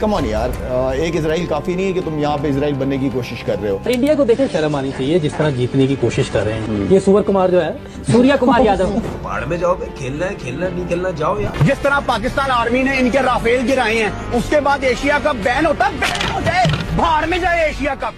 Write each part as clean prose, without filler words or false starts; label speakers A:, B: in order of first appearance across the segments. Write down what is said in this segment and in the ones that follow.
A: Come on यार, एक Israel काफी नहीं है कि तुम यहाँ पे इजराइल बनने की कोशिश कर रहे हो।
B: इंडिया को देखे शर्म आनी चाहिए जिस तरह जीतने की कोशिश कर रहे हैं ये सूर्य कुमार जो है, सूर्या कुमार यादव।
C: पहाड़ में जाओ, खेलना है खेलना, नहीं खेलना जाओ यार।
D: जिस तरह पाकिस्तान आर्मी ने इनके राफेल गिराए हैं, उसके बाद एशिया कप बैन होता, बैन हो जाए, बाहर में जाए एशिया कप।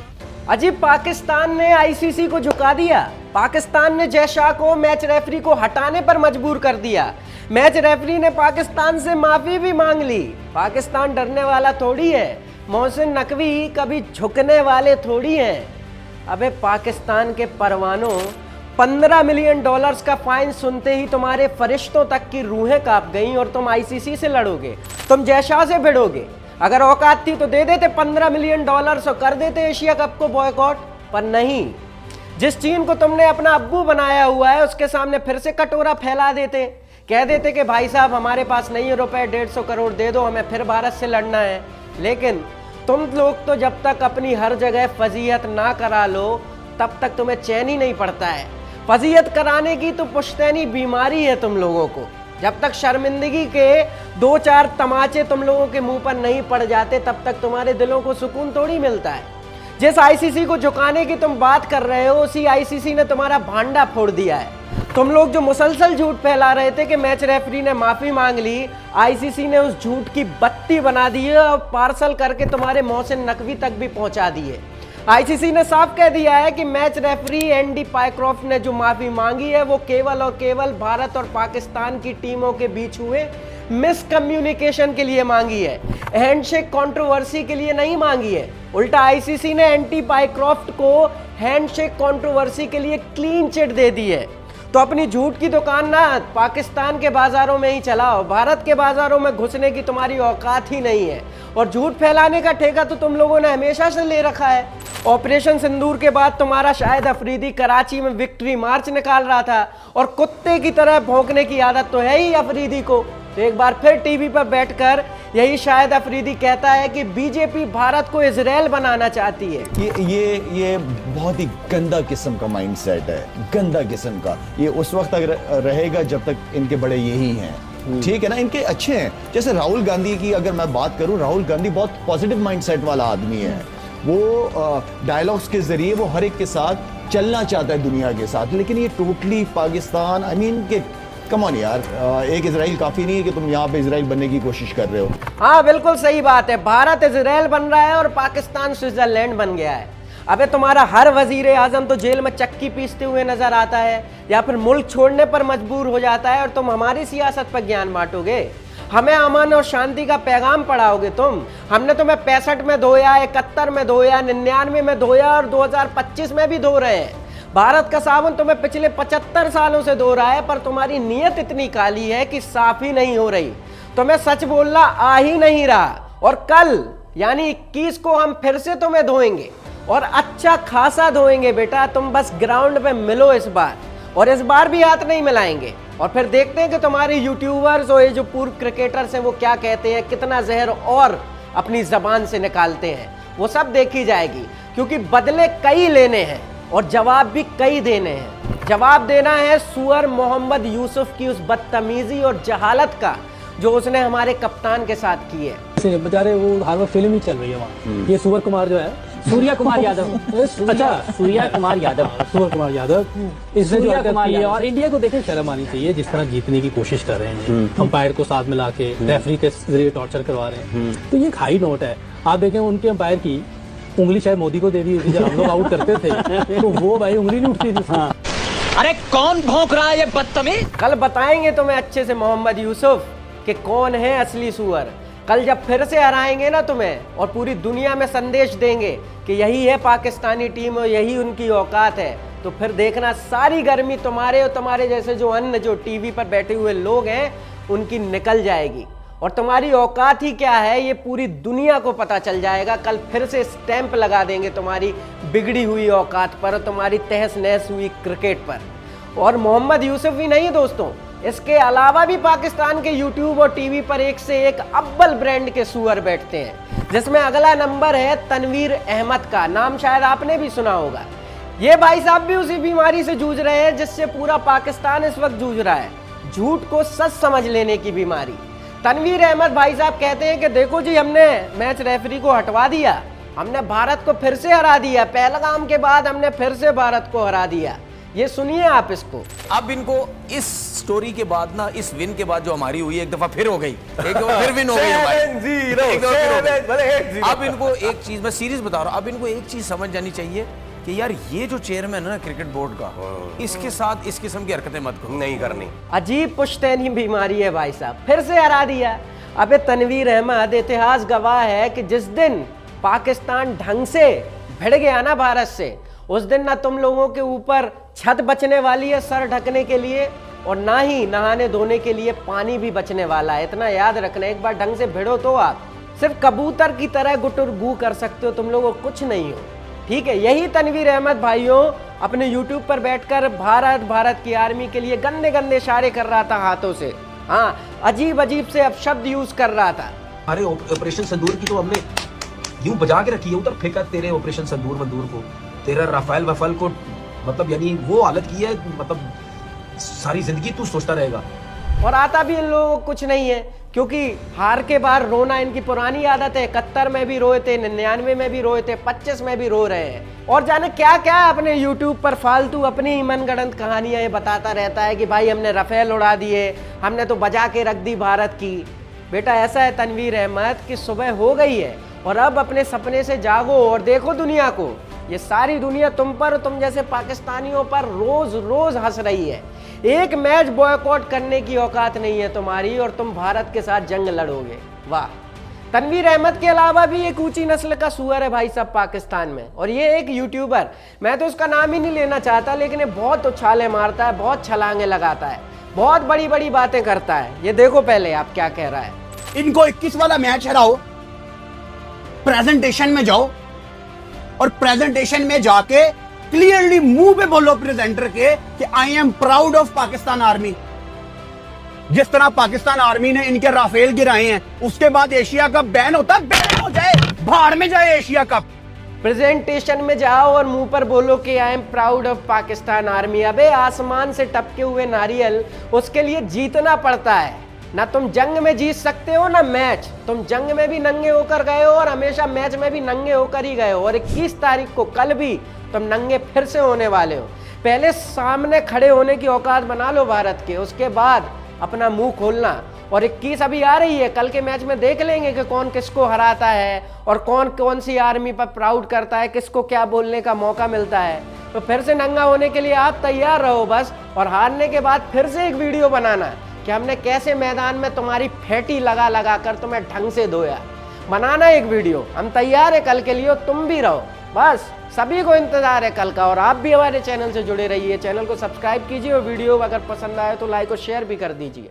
E: अजीब, पाकिस्तान ने आईसीसी को झुका दिया। पाकिस्तान ने जय शाह को मैच रेफरी को हटाने पर मजबूर कर दिया। मैच रेफरी ने पाकिस्तान से माफी भी मांग ली। पाकिस्तान डरने वाला थोड़ी है, मोहसिन नकवी कभी झुकने वाले थोड़ी हैं। अबे पाकिस्तान के परवानों, $15 मिलियन का फाइन सुनते ही तुम्हारे फरिश्तों तक की रूहें कांप गईं और तुम आईसीसी से लड़ोगे, तुम जय शाह से भिड़ोगे। अगर औकात थी तो दे देते $15 मिलियन और कर देते एशिया कप को बॉयकॉट, पर नहीं। जिस चीन को तुमने अपना अब्बू बनाया हुआ है उसके सामने फिर से कटोरा फैला देते, कह देते कि भाई साहब हमारे पास नहीं है रुपए, 150 करोड़ दे दो, हमें फिर भारत से लड़ना है। लेकिन तुम लोग तो जब तक अपनी हर जगह फजीहत ना करा लो तब तक तुम्हें चैन ही नहीं पड़ता है। फजीहत कराने की तो पुश्तैनी बीमारी है तुम लोगों को। जब तक शर्मिंदगी के 2-4 तमाचे तुम लोगों के मुंह पर नहीं पड़ जाते तब तक तुम्हारे दिलों को सुकून थोड़ी मिलता है। जिस आईसीसी को झुकाने की तुम बात कर रहे हो उसी आईसीसी ने तुम्हारा भांडा फोड़ दिया है। तुम लोग जो मुसलसल झूठ फैला रहे थे कि मैच रेफरी ने माफी मांग ली, आईसीसी ने उस झूठ की बत्ती बना दी है और पार्सल करके तुम्हारे मोहसिन नकवी तक भी पहुंचा दी है। आईसीसी ने साफ कह दिया है कि मैच रेफरी एंडी पायक्रॉफ्ट ने जो माफी मांगी है वो केवल और केवल भारत और पाकिस्तान की टीमों के बीच हुए मिसकम्युनिकेशन के लिए मांगी है, हैंडशेक कंट्रोवर्सी के लिए नहीं मांगी है। उल्टा आईसीसी ने एंटी पायक्रॉफ्ट को हैंडशेक कंट्रोवर्सी के लिए क्लीन चिट दे दी है। तो अपनी झूठ की दुकान ना पाकिस्तान के बाजारों में ही चलाओ, भारत के बाजारों में घुसने की तुम्हारी औकात ही नहीं है। और झूठ फैलाने का ठेका तो तुम लोगों ने हमेशा से ले रखा है। ऑपरेशन सिंदूर के बाद तुम्हारा शाहिद अफरीदी कराची में विक्ट्री मार्च निकाल रहा था और कुत्ते की तरह भौंकने की आदत तो है ही अफरीदी को। तो एक बार फिर टीवी पर बैठकर यही शाहिद अफरीदी कहता है कि बीजेपी भारत को इजराइल बनाना चाहती है।
A: ये बहुत ही गंदा किस्म का माइंडसेट है, गंदा किस्म का। ये उस वक्त तक रहेगा जब तक इनके बड़े यही हैं, ठीक है ना। इनके अच्छे हैं, जैसे राहुल गांधी की अगर मैं बात करूं, राहुल गांधी बहुत पॉजिटिव माइंडसेट वाला आदमी है। वो डायलॉग्स के जरिए वो हर एक के साथ चलना चाहता है दुनिया के साथ, लेकिन ये टोटली पाकिस्तान, आई मीन के कम ऑन यार, एक इजराइल काफी नहीं है कि तुम यहाँ पे इजराइल बनने की कोशिश कर रहे हो।
E: हाँ बिल्कुल सही बात है, भारत इजराइल बन रहा है और पाकिस्तान स्विट्जरलैंड बन गया है। अबे तुम्हारा हर वजीर आजम तो जेल में चक्की पीसते हुए नजर आता है या फिर मुल्क छोड़ने पर मजबूर हो जाता है और तुम हमारी सियासत पर ज्ञान बांटोगे, हमें अमन और शांति का पैगाम पढ़ाओगे तुम। हमने तुम्हें 65 में धोया, 71 में धोया, 99 में धोया और 2025 में भी धो रहे हैं। भारत का साबुन तुम्हें पिछले 75 सालों से धो रहा है, पर तुम्हारी नीयत इतनी काली है कि साफ ही नहीं हो रही। तुम्हें सच बोलना आ ही नहीं रहा। और कल यानी 21 को हम फिर से तुम्हें धोएंगे और अच्छा खासा धोएंगे बेटा। तुम बस ग्राउंड पे मिलो इस बार, और इस बार भी हाथ नहीं मिलाएंगे। और फिर देखते हैं कि तुम्हारे यूट्यूबर्स और ये जो पूर्व क्रिकेटर्स हैं वो क्या कहते हैं, कितना जहर और अपनी जबान से निकालते हैं, वो सब देखी जाएगी। क्योंकि बदले कई लेने हैं और जवाब भी कई देने हैं। जवाब देना है सुअर मोहम्मद यूसुफ की उस बदतमीजी और जहालत का जो उसने हमारे कप्तान के साथ की है।
B: बेचारे वो हर वक्त फिल्म ही चल रही है वहाँ। ये सूर्य कुमार जो है, सूर्या कुमार यादव, अच्छा सूर्या कुमार यादव, सूर्य कुमार यादव, इसने जो हरकत की है, और इंडिया को देखे शर्म आनी चाहिए जिस तरह जीतने की कोशिश कर रहे हैं, अंपायर को साथ मिला के रेफरी के जरिए टॉर्चर करवा रहे हैं। तो ये एक हाई नोट है। आप देखें उनके अंपायर की उंगली शायद मोदी को दे दी थी जब हम लोग आउट करते थे, तो वो भाई उंगली नहीं उठती थी। हाँ।
F: अरे कौन भौंक रहा है ये बदतमीज?
E: कल बताएंगे तुम्हें अच्छे से मोहम्मद यूसुफ कि कौन है असली सुअर। कल जब फिर से हराएंगे ना तुम्हें और पूरी दुनिया में संदेश देंगे कि यही है पाकिस्तानी टीम और यही उनकी औकात है, तो फिर देखना सारी गर्मी तुम्हारे और तुम्हारे जैसे जो अन्य जो टीवी पर बैठे हुए लोग हैं उनकी निकल जाएगी। और तुम्हारी औकात ही क्या है ये पूरी दुनिया को पता चल जाएगा। कल फिर से स्टैंप लगा देंगे तुम्हारी बिगड़ी हुई औकात पर और तुम्हारी तहस नहस हुई क्रिकेट पर। और मोहम्मद यूसुफ ही नहीं दोस्तों, इसके अलावा भी पाकिस्तान के यूट्यूब और टीवी पर एक से एक अव्वल ब्रांड के सुअर बैठते हैं, जिसमें अगला नंबर है तनवीर अहमद का। नाम शायद आपने भी सुना होगा। ये भाई साहब भी उसी बीमारी से जूझ रहे हैं जिससे पूरा पाकिस्तान इस वक्त जूझ रहा है, झूठ को सच समझ लेने की बीमारी। तनवीर अहमद भाई साहब कहते हैं कि देखो जी हमने मैच रेफरी को हटवा दिया, हमने भारत को फिर से हरा दिया, पहलगाम के बाद हमने फिर से भारत को हरा दिया। ये सुनिए आप इसको।
C: अब इनको इस स्टोरी के बाद ना, इस विन के बाद जो हमारी हुई एक दफा फिर हो गई, एक दफा फिर विन हो गई हमारी, एक दफा फिर हो गई। अब इनको एक चीज, मैं सीरीज बता रहा हूँ, अब इनको एक चीज समझ जानी चाहिए कि यार ये जो चेयरमैन है ना क्रिकेट बोर्ड का, इसके साथ इस किस्म की हरकतें मत करो, नहीं करनी।
E: अजीब पुश्तैनी बीमारी है भाई साहब, फिर से हरा दिया। अबे तनवीर अहमद, इतिहास गवाह है कि जिस दिन पाकिस्तान ढंग से भिड़ गया ना भारत से, उस दिन ना तुम लोगों के ऊपर छत बचने वाली है सर ढकने के लिए, और ना ही नहाने धोने के लिए पानी भी बचने वाला है। इतना याद रखना, एक बार ढंग से भिड़ो तो आप सिर्फ कबूतर की तरह गुटर गू कर सकते हो, तुम लोगों कुछ नहीं हो, ठीक है। यही तनवीर अहमद भाइयों अपने YouTube पर बैठकर भारत की आर्मी के लिए गंदे गंदे इशारे कर रहा था हाथों से, हाँ, अजीब अजीब से अपशब्द यूज कर रहा था।
C: अरे ऑपरेशन संदूर की तो हमने यूं बजा के रखी है, उधर फेंका तेरे ऑपरेशन संदूर को, तेरा राफेल वफेल को, मतलब यानी वो हालत की है, मतलब सारी जिंदगी तू सोचता रहेगा।
E: और आता भी इन लोगों को कुछ नहीं है, क्योंकि हार के बाद रोना इनकी पुरानी आदत है। 71 में भी रोए थे, 99 में भी रोए थे, 25 में भी रो रहे हैं, और जाने क्या क्या अपने YouTube पर फालतू अपनी ही मनगढ़ंत कहानियां ये बताता रहता है कि भाई हमने राफेल उड़ा दिए, हमने तो बजा के रख दी भारत की। बेटा ऐसा है तनवीर अहमद कि सुबह हो गई है और अब अपने सपने से जागो और देखो दुनिया को। ये सारी दुनिया तुम पर, तुम जैसे पाकिस्तानियों पर रोज रोज हंस रही है। एक मैच बॉयकॉट करने की औकात नहीं है तुम्हारी, और तुम भारत के साथ जंग लड़ोगे। वाह। तनवीर अहमद के अलावा भी एक ऊंची नस्ल का सुअर है भाई साहब पाकिस्तान में, और ये एक यूट्यूबर, मैं तो उसका नाम ही नहीं लेना चाहता, लेकिन ये बहुत उछाले मारता है, बहुत छलांगे लगाता है, बहुत बड़ी बड़ी बातें करता है। ये देखो पहले आप क्या कह रहा है।
D: इनको 21 वाला मैच हराओ, प्रेजेंटेशन में जाओ, और प्रेजेंटेशन में जाके क्लियरली मुंह पे बोलो प्रेजेंटर के कि I am proud of Pakistan army. जिस तरह पाकिस्तान आर्मी ने इनके राफेल गिराए हैं, उसके बाद एशिया कप बैन होता, बैन हो जाए, भाड़ में जाए एशिया कप।
E: प्रेजेंटेशन में जाओ और मुंह पर बोलो कि I am proud of Pakistan army. अबे आसमान से टपके हुए नारियल, उसके लिए जीतना पड़ता है ना। तुम जंग में जीत सकते हो ना मैच, तुम जंग में भी नंगे होकर गए हो और हमेशा मैच में भी नंगे होकर ही गए हो, और 21 तारीख को कल भी तुम नंगे फिर से होने वाले हो। पहले सामने खड़े होने की औकात बना लो भारत के, उसके बाद अपना मुंह खोलना। और 21 अभी आ रही है, कल के मैच में देख लेंगे कि कौन किसको हराता है और कौन कौन सी आर्मी पर प्राउड करता है, किसको क्या बोलने का मौका मिलता है। तो फिर से नंगा होने के लिए आप तैयार रहो बस, और हारने के बाद फिर से एक वीडियो बनाना कि हमने कैसे मैदान में तुम्हारी फेटी लगा लगा कर तुम्हें ढंग से धोया। बनाना एक वीडियो, हम तैयार है कल के लिए, तुम भी रहो बस। सभी को इंतजार है कल का, और आप भी हमारे चैनल से जुड़े रहिए। चैनल को सब्सक्राइब कीजिए और वीडियो अगर पसंद आए तो लाइक और शेयर भी कर दीजिए।